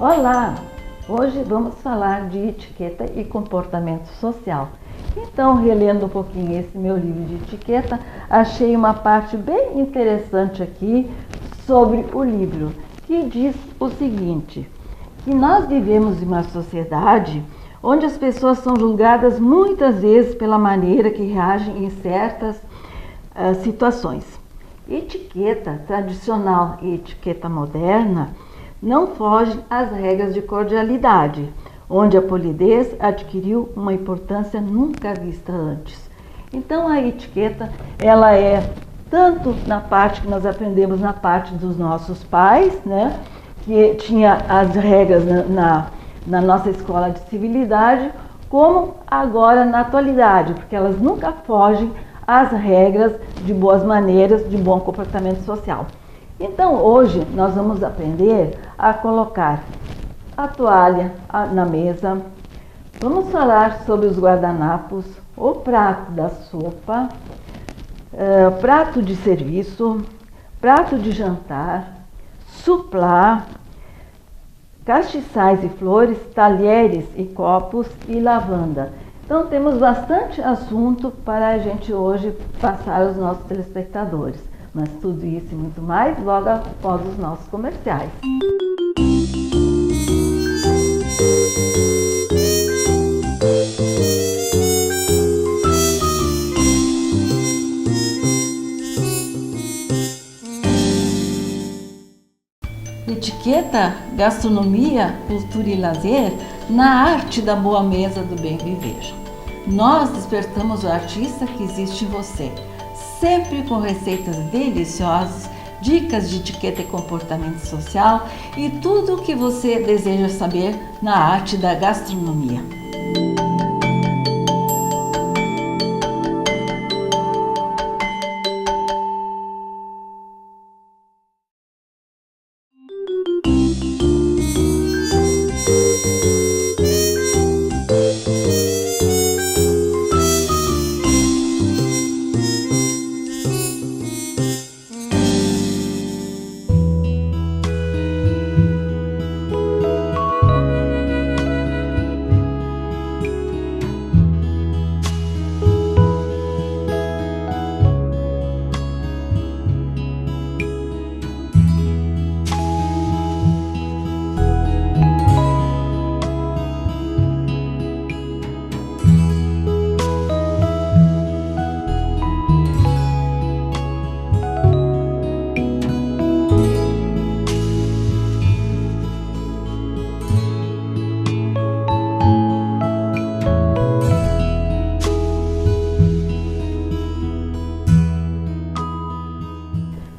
Olá! Hoje vamos falar de etiqueta e comportamento social. Então, relendo um pouquinho esse meu livro de etiqueta, achei uma parte bem interessante aqui sobre o livro, que diz o seguinte, que nós vivemos em uma sociedade onde as pessoas são julgadas muitas vezes pela maneira que reagem em certas situações. Etiqueta tradicional e etiqueta moderna não fogem às regras de cordialidade, onde a polidez adquiriu uma importância nunca vista antes. Então a etiqueta, ela é tanto na parte que nós aprendemos na parte dos nossos pais, né, que tinha as regras na nossa escola de civilidade, como agora na atualidade, porque elas nunca fogem às regras de boas maneiras, de bom comportamento social. Então hoje nós vamos aprender a colocar a toalha na mesa, vamos falar sobre os guardanapos, o prato da sopa, prato de serviço, prato de jantar, suplá, castiçais e flores, talheres e copos e lavanda. Então temos bastante assunto para a gente hoje passar aos nossos telespectadores. Mas tudo isso e muito mais logo após os nossos comerciais. Etiqueta, gastronomia, cultura e lazer na arte da boa mesa do bem viver. Nós despertamos o artista que existe em você, sempre com receitas deliciosas, dicas de etiqueta e comportamento social e tudo o que você deseja saber na arte da gastronomia.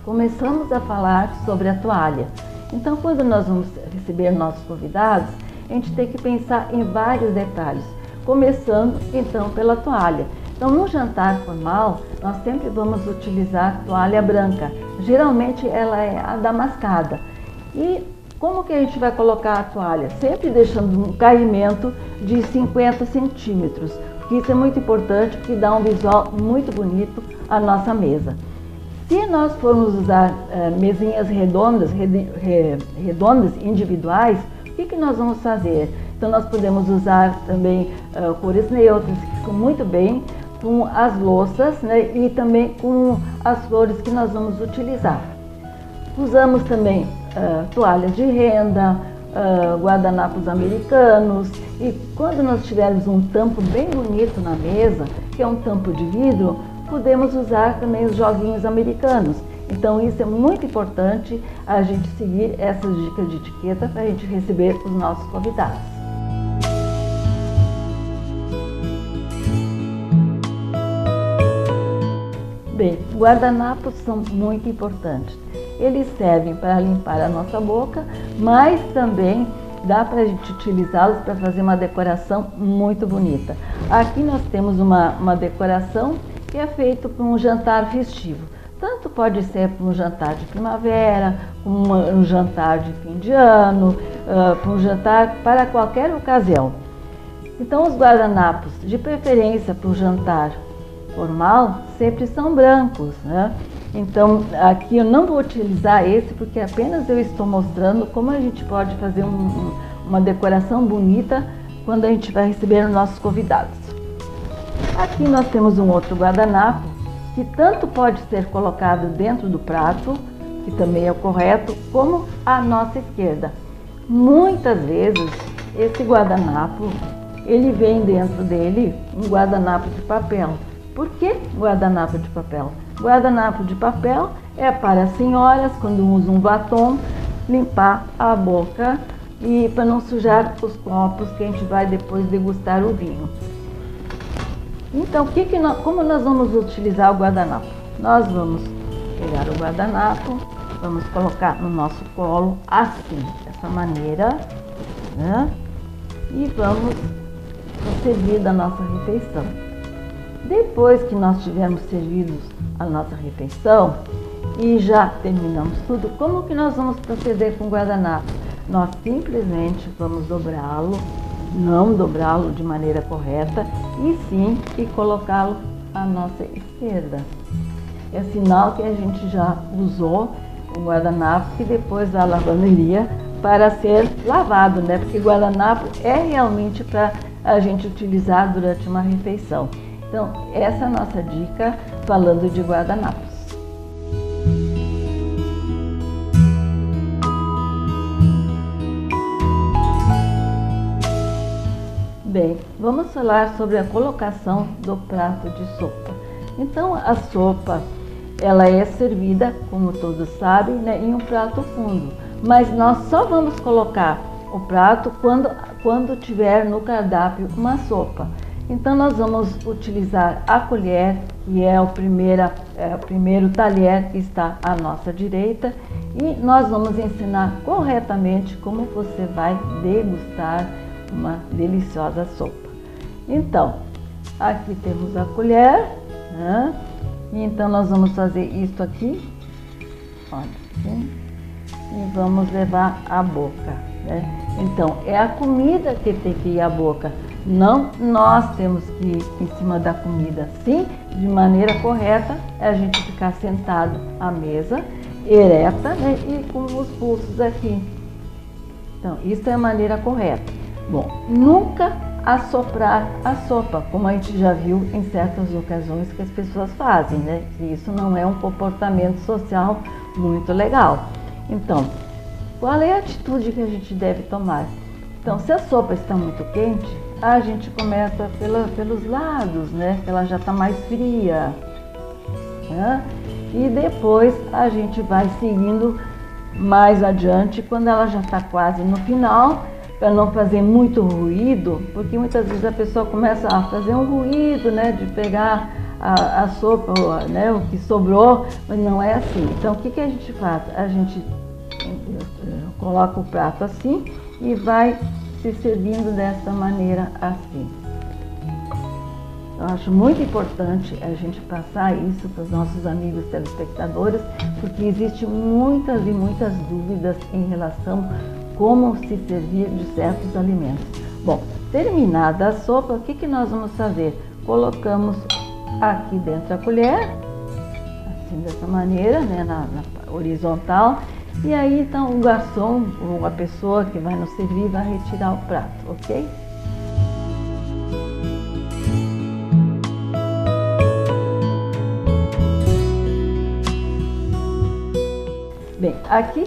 Começamos a falar sobre a toalha. Então, quando nós vamos receber nossos convidados, a gente tem que pensar em vários detalhes, começando então pela toalha. Então, no jantar formal, nós sempre vamos utilizar toalha branca. Geralmente ela é adamascada. E como que a gente vai colocar a toalha? Sempre deixando um caimento de 50 centímetros, porque isso é muito importante, que dá um visual muito bonito à nossa mesa. Se nós formos usar mesinhas redondas individuais, o que nós vamos fazer? Então nós podemos usar também cores neutras, que ficam muito bem com as louças, né, e também com as flores que nós vamos utilizar. Usamos também toalhas de renda, guardanapos americanos, e quando nós tivermos um tampo bem bonito na mesa, que é um tampo de vidro, podemos usar também os joguinhos americanos. Então isso é muito importante a gente seguir essas dicas de etiqueta para a gente receber os nossos convidados. Bem, guardanapos são muito importantes. Eles servem para limpar a nossa boca, mas também dá para a gente utilizá-los para fazer uma decoração muito bonita. Aqui nós temos uma decoração que é feito para um jantar festivo. Tanto pode ser para um jantar de primavera, um jantar de fim de ano, para um jantar para qualquer ocasião. Então os guardanapos, de preferência para o jantar formal, sempre são brancos, né? Então, aqui eu não vou utilizar esse porque apenas eu estou mostrando como a gente pode fazer uma decoração bonita quando a gente vai receber os nossos convidados. Aqui nós temos um outro guardanapo que tanto pode ser colocado dentro do prato, que também é o correto, como à nossa esquerda. Muitas vezes esse guardanapo, ele vem dentro dele um guardanapo de papel. Por que guardanapo de papel? Guardanapo de papel é para as senhoras, quando usam um batom, limpar a boca e para não sujar os copos que a gente vai depois degustar o vinho. Então, como nós vamos utilizar o guardanapo? Nós vamos pegar o guardanapo, vamos colocar no nosso colo assim, dessa maneira, né? E vamos servir da nossa refeição. Depois que nós tivermos servido a nossa refeição e já terminamos tudo, como que nós vamos proceder com o guardanapo? Nós simplesmente vamos dobrá-lo, não dobrá-lo de maneira correta, e sim e colocá-lo à nossa esquerda. É sinal que a gente já usou o guardanapo e depois a lavanderia para ser lavado, né? Porque guardanapo é realmente para a gente utilizar durante uma refeição. Então, essa é a nossa dica falando de guardanapos. Bem, vamos falar sobre a colocação do prato de sopa. Então, a sopa, ela é servida, como todos sabem, né, em um prato fundo. Mas nós só vamos colocar o prato quando tiver no cardápio uma sopa. Então, nós vamos utilizar a colher, que é o primeiro talher que está à nossa direita, e nós vamos ensinar corretamente como você vai degustar uma deliciosa sopa. Então, aqui temos a colher, né? E então nós vamos fazer isso aqui, olha assim, e vamos levar à boca, né? Então, é a comida que tem que ir à boca, não nós temos que ir em cima da comida. Sim, de maneira correta, é a gente ficar sentado à mesa, ereta, né? E com os pulsos aqui. Então, isso é a maneira correta. Bom, nunca assoprar a sopa, como a gente já viu em certas ocasiões que as pessoas fazem, né? Que isso não é um comportamento social muito legal. Então, qual é a atitude que a gente deve tomar? Então, se a sopa está muito quente, a gente começa pelos lados, né? Que ela já está mais fria, né? E depois a gente vai seguindo mais adiante, quando ela já está quase no final, para não fazer muito ruído, porque muitas vezes a pessoa começa a fazer um ruído, né, de pegar a sopa, né, o que sobrou, mas não é assim. Então, o que a gente faz? A gente coloca o prato assim e vai se servindo dessa maneira assim. Eu acho muito importante a gente passar isso para os nossos amigos telespectadores, porque existem muitas e muitas dúvidas em relação como se servir de certos alimentos. Bom, terminada a sopa, o que nós vamos fazer? Colocamos aqui dentro a colher, assim dessa maneira, né, na horizontal, e aí então o garçom ou a pessoa que vai nos servir vai retirar o prato, ok? Bem, aqui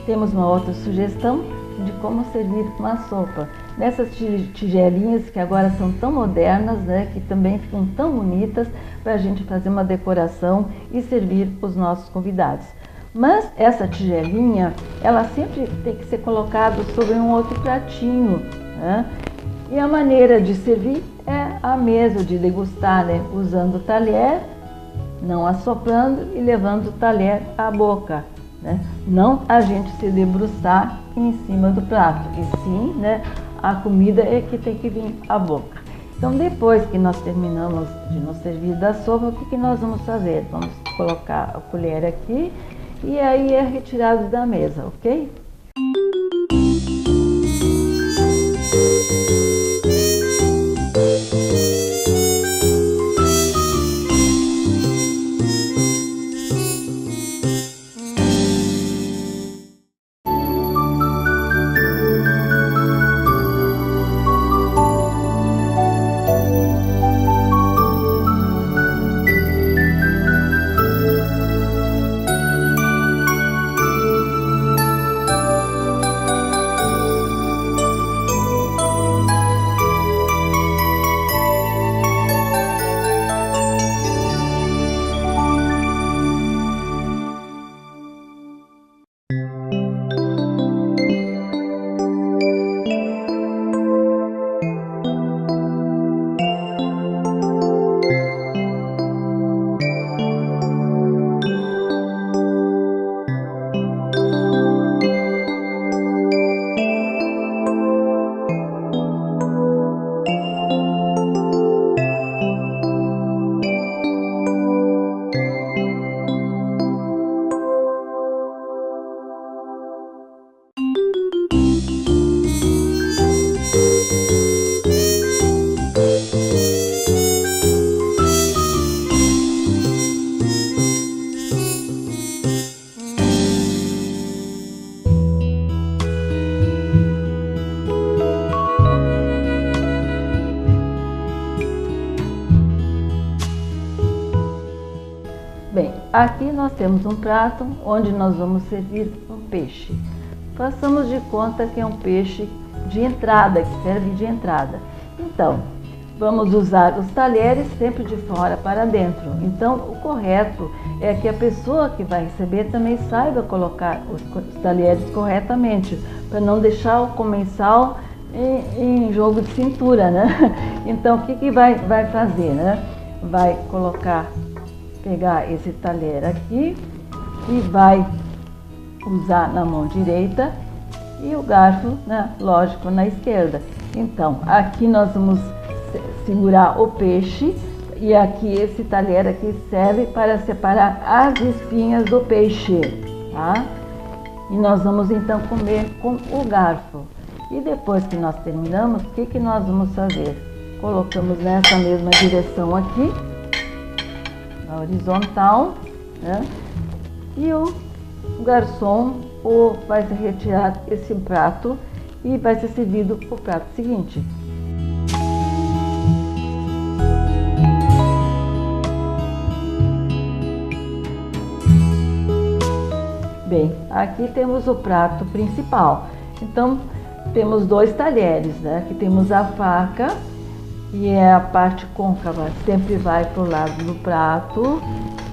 temos uma outra sugestão de como servir uma sopa. Nessas tigelinhas que agora são tão modernas, né, que também ficam tão bonitas para a gente fazer uma decoração e servir os nossos convidados. Mas essa tigelinha, ela sempre tem que ser colocada sobre um outro pratinho, né? E a maneira de servir é a mesma, de degustar, né, usando o talher, não assoprando e levando o talher à boca. Né? Não a gente se debruçar em cima do prato, e sim, né, a comida é que tem que vir à boca. Então, depois que nós terminamos de nos servir da sopa, o que nós vamos fazer? Vamos colocar a colher aqui e aí é retirado da mesa, ok? aqui nós temos um prato onde nós vamos servir um peixe. Façamos de conta que é um peixe de entrada, que serve de entrada. Então, vamos usar os talheres sempre de fora para dentro. Então, o correto é que a pessoa que vai receber também saiba colocar os talheres corretamente, para não deixar o comensal em jogo de cintura, né? Então, o que vai fazer, né? Vai pegar esse talher aqui e vai usar na mão direita e o garfo, né, lógico, na esquerda. Então, aqui nós vamos segurar o peixe e aqui esse talher aqui serve para separar as espinhas do peixe, tá? E nós vamos então comer com o garfo. E depois que nós terminamos, o que nós vamos fazer? Colocamos nessa mesma direção aqui, na horizontal, né? E o garçom vai retirar esse prato e vai ser servido o prato seguinte. Bem, aqui temos o prato principal. Então, temos 2 talheres, né? Aqui temos a faca, que é a parte côncava, sempre vai para o lado do prato,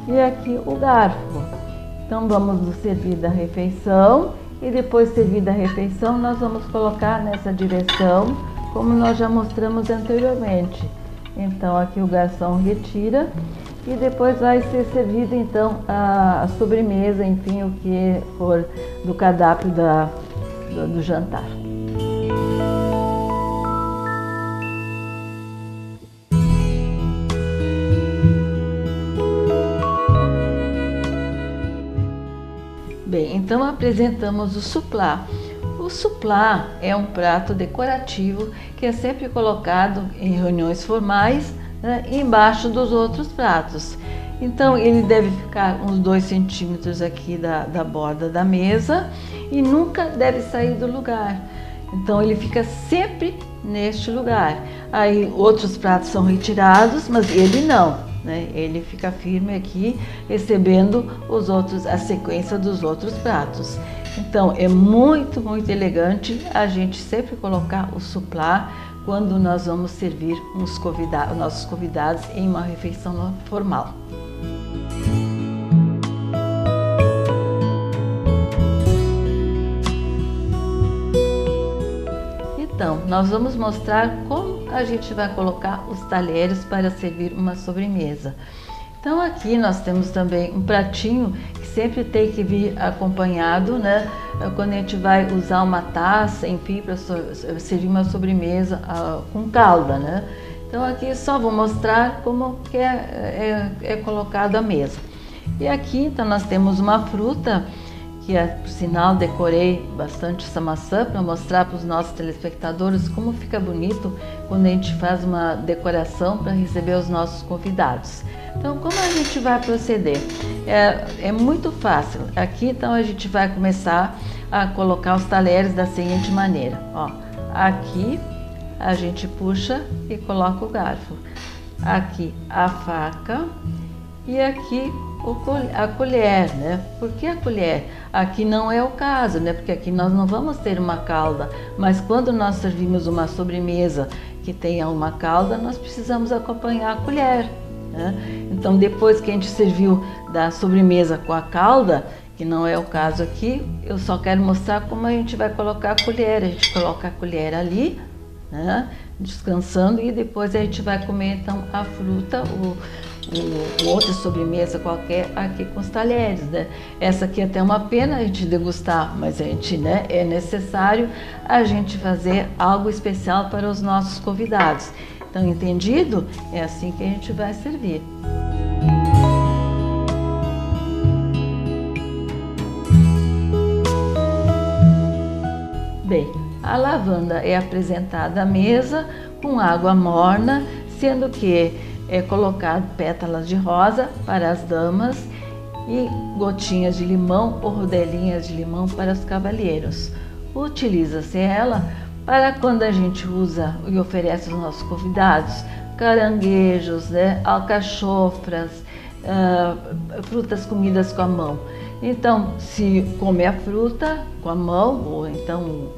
e aqui o garfo. Então, vamos nos servir da refeição e depois servida a refeição, nós vamos colocar nessa direção, como nós já mostramos anteriormente. Então, aqui o garçom retira e depois vai ser servido então a sobremesa, enfim, o que for do cardápio do jantar. Bem, então apresentamos o suplá. O suplá é um prato decorativo que é sempre colocado em reuniões formais, né, embaixo dos outros pratos. Então ele deve ficar uns 2 centímetros aqui da borda da mesa e nunca deve sair do lugar. Então ele fica sempre neste lugar. Aí outros pratos são retirados, mas ele não. Né? Ele fica firme aqui, recebendo a sequência dos outros pratos. Então é muito, muito elegante a gente sempre colocar o suplá quando nós vamos servir os nossos convidados em uma refeição formal. Então, nós vamos mostrar como a gente vai colocar os talheres para servir uma sobremesa. Então aqui nós temos também um pratinho que sempre tem que vir acompanhado, né? Quando a gente vai usar uma taça, enfim, para servir uma sobremesa com calda, né? Então aqui só vou mostrar como que é colocado a mesa. E aqui então nós temos uma fruta, que por sinal decorei bastante essa maçã para mostrar para os nossos telespectadores como fica bonito quando a gente faz uma decoração para receber os nossos convidados. Então, como a gente vai proceder? É muito fácil. Aqui então a gente vai começar a colocar os talheres da seguinte maneira. Ó, aqui a gente puxa e coloca o garfo. Aqui a faca e aqui a colher, né? Por que a colher? Aqui não é o caso, né? Porque aqui nós não vamos ter uma calda, mas quando nós servimos uma sobremesa que tenha uma calda, nós precisamos acompanhar a colher, né? Então, depois que a gente serviu da sobremesa com a calda, que não é o caso aqui, eu só quero mostrar como a gente vai colocar a colher. A gente coloca a colher ali, né? Descansando, e depois a gente vai comer então a fruta, outra sobremesa qualquer aqui com os talheres, né? Essa aqui é até uma pena a gente degustar, mas a gente, né, é necessário a gente fazer algo especial para os nossos convidados. Então, entendido? É assim que a gente vai servir. Bem, a lavanda é apresentada à mesa com água morna, sendo que é colocado pétalas de rosa para as damas e gotinhas de limão ou rodelinhas de limão para os cavalheiros. Utiliza-se ela para quando a gente usa e oferece aos nossos convidados caranguejos, né, alcachofras, frutas comidas com a mão. Então, se come a fruta com a mão, ou então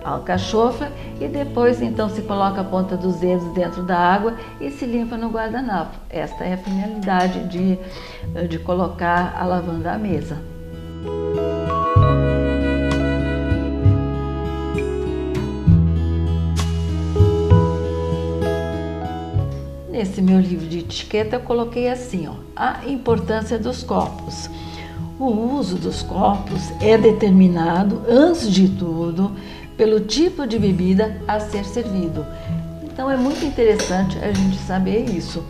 a alcachofa, e depois então se coloca a ponta dos dedos dentro da água e se limpa no guardanapo. Esta é a finalidade de colocar a lavanda à mesa. Nesse meu livro de etiqueta eu coloquei assim, ó, a importância dos copos. O uso dos copos é determinado, antes de tudo, pelo tipo de bebida a ser servido. Então é muito interessante a gente saber isso,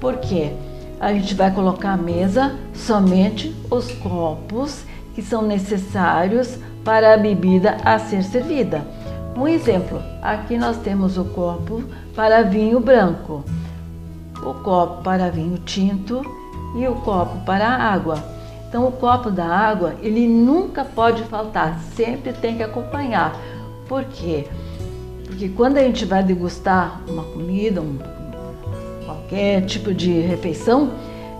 porque a gente vai colocar à mesa somente os copos que são necessários para a bebida a ser servida. Um exemplo, aqui nós temos o copo para vinho branco, o copo para vinho tinto e o copo para água. Então o copo da água, ele nunca pode faltar, sempre tem que acompanhar. Por quê? Porque quando a gente vai degustar uma comida, qualquer tipo de refeição,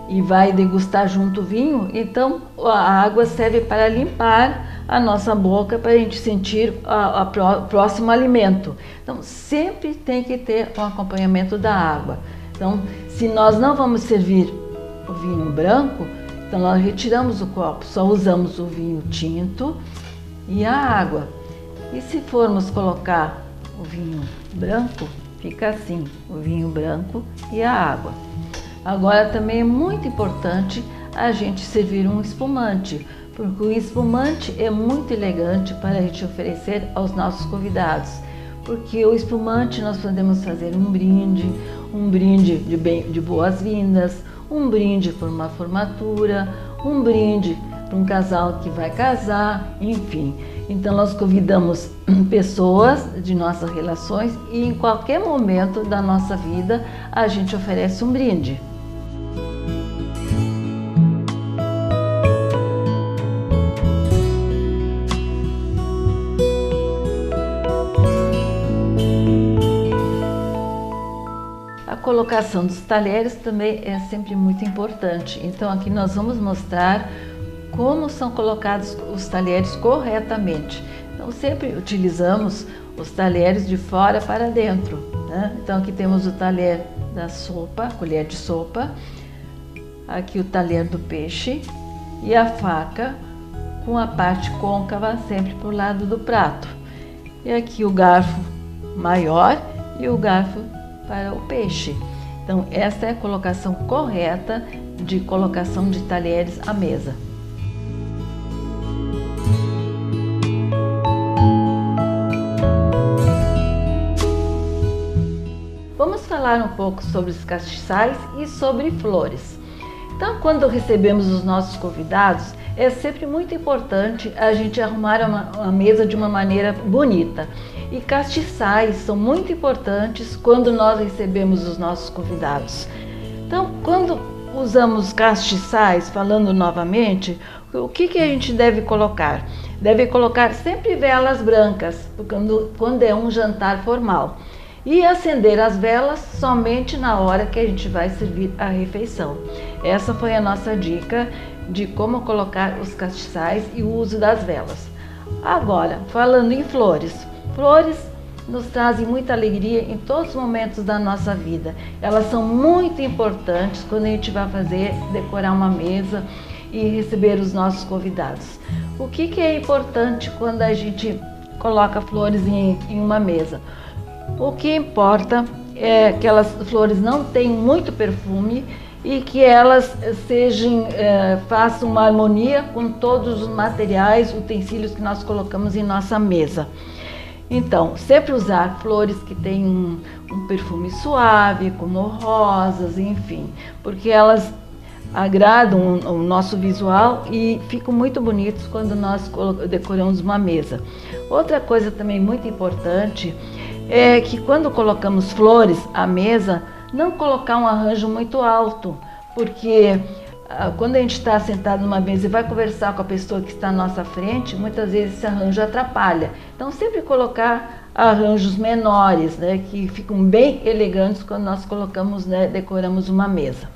e vai degustar junto o vinho, então a água serve para limpar a nossa boca, para a gente sentir o próximo alimento. Então sempre tem que ter um acompanhamento da água. Então, se nós não vamos servir o vinho branco, então nós retiramos o copo, só usamos o vinho tinto e a água. E se formos colocar o vinho branco, fica assim, o vinho branco e a água. Agora também é muito importante a gente servir um espumante, porque o espumante é muito elegante para a gente oferecer aos nossos convidados. Porque o espumante nós podemos fazer um brinde de boas-vindas, um brinde por uma formatura, um brinde para um casal que vai casar, enfim. Então nós convidamos pessoas de nossas relações e em qualquer momento da nossa vida a gente oferece um brinde. A colocação dos talheres também é sempre muito importante. Então aqui nós vamos mostrar como são colocados os talheres corretamente. Então sempre utilizamos os talheres de fora para dentro, né? Então aqui temos o talher da sopa, a colher de sopa, aqui o talher do peixe e a faca com a parte côncava sempre para o lado do prato. E aqui o garfo maior e o garfo para o peixe. Então esta é a colocação correta de colocação de talheres à mesa. Vamos falar um pouco sobre os castiçais e sobre flores. Então, quando recebemos os nossos convidados, é sempre muito importante a gente arrumar uma mesa de uma maneira bonita. E castiçais são muito importantes quando nós recebemos os nossos convidados. Então, quando usamos castiçais, falando novamente, o que a gente deve colocar? Deve colocar sempre velas brancas, quando é um jantar formal. E acender as velas somente na hora que a gente vai servir a refeição. Essa foi a nossa dica de como colocar os castiçais e o uso das velas. Agora, falando em flores. Flores nos trazem muita alegria em todos os momentos da nossa vida. Elas são muito importantes quando a gente vai decorar uma mesa e receber os nossos convidados. O que é importante quando a gente coloca flores em uma mesa? O que importa é que aquelas flores não tenham muito perfume e que elas façam uma harmonia com todos os materiais, utensílios que nós colocamos em nossa mesa. Então, sempre usar flores que têm um perfume suave, como rosas, enfim, porque elas agradam o nosso visual e ficam muito bonitos quando nós decoramos uma mesa. Outra coisa também muito importante é que quando colocamos flores à mesa, não colocar um arranjo muito alto, porque quando a gente está sentado numa mesa e vai conversar com a pessoa que está à nossa frente, muitas vezes esse arranjo atrapalha. Então sempre colocar arranjos menores, né, que ficam bem elegantes quando nós colocamos, né, decoramos uma mesa.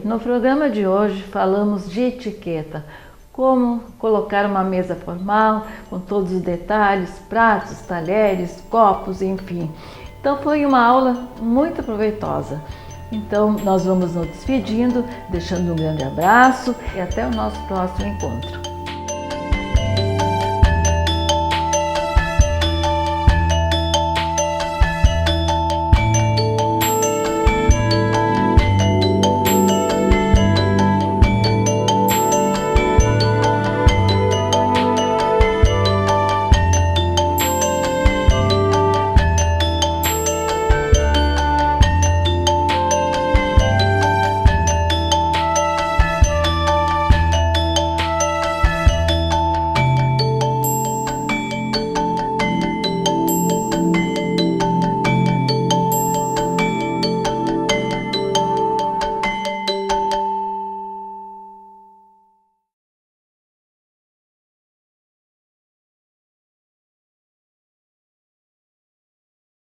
No programa de hoje falamos de etiqueta, como colocar uma mesa formal com todos os detalhes, pratos, talheres, copos, enfim. Então foi uma aula muito proveitosa. Então nós vamos nos despedindo, deixando um grande abraço e até o nosso próximo encontro.